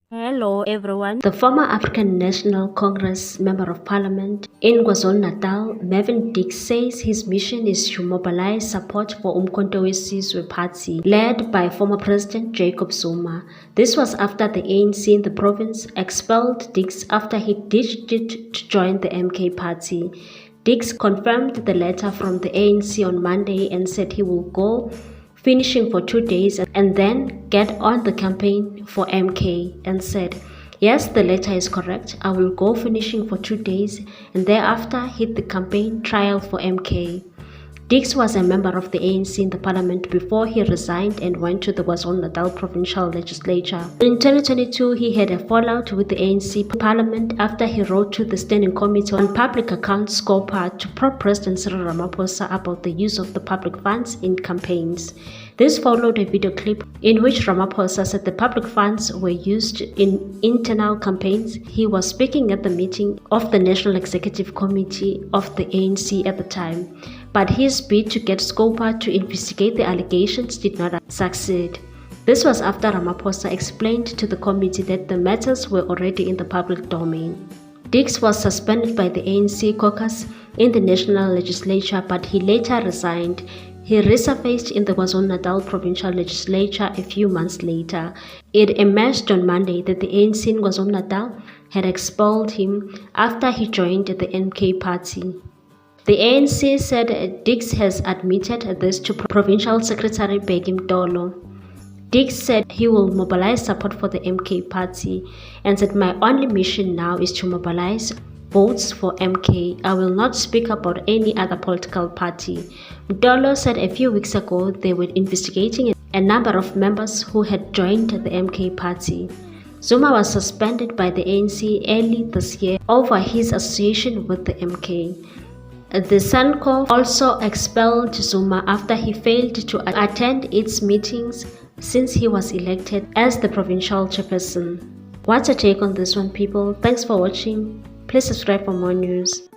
Hello everyone. The former African National Congress Member of Parliament in KwaZulu-Natal, Mervyn Dix, says his mission is to mobilize support for Umkhonto weSizwe party led by former President Jacob Zuma. This was after the ANC in the province expelled Dix after he ditched it to join the MK party. Dix confirmed the letter from the ANC on Monday and said he will go finishing for 2 days and then get on the campaign for MK, and said, "Yes, the letter is correct. I will go finishing for 2 days and thereafter hit the campaign trial for MK." Dix was a member of the ANC in the parliament before he resigned and went to the KwaZulu-Natal provincial legislature. In 2022, he had a fallout with the ANC parliament after he wrote to the Standing Committee on Public Accounts (SCOPA) to probe President Cyril Ramaphosa about the use of the public funds in campaigns. This followed a video clip in which Ramaphosa said the public funds were used in internal campaigns. He was speaking at the meeting of the National Executive Committee of the ANC at the time, but his bid to get SCOPA to investigate the allegations did not succeed. This was after Ramaphosa explained to the committee that the matters were already in the public domain. Dix was suspended by the ANC caucus in the national legislature, but he later resigned. He resurfaced in the KwaZulu-Natal provincial legislature a few months later. It emerged on Monday that the ANC in KwaZulu-Natal had expelled him after he joined the MK party. The ANC said Dix has admitted this to Provincial Secretary Begim Dolo. Dix said he will mobilize support for the MK party and said, "My only mission now is to mobilize votes for MK. I will not speak about any other political party." Dolo said a few weeks ago they were investigating a number of members who had joined the MK party. Zuma was suspended by the ANC early this year over his association with the MK. The SANCO also expelled Zuma after he failed to attend its meetings since he was elected as the provincial chairperson. What's your take on this one, people? Thanks for watching. Please subscribe for more news.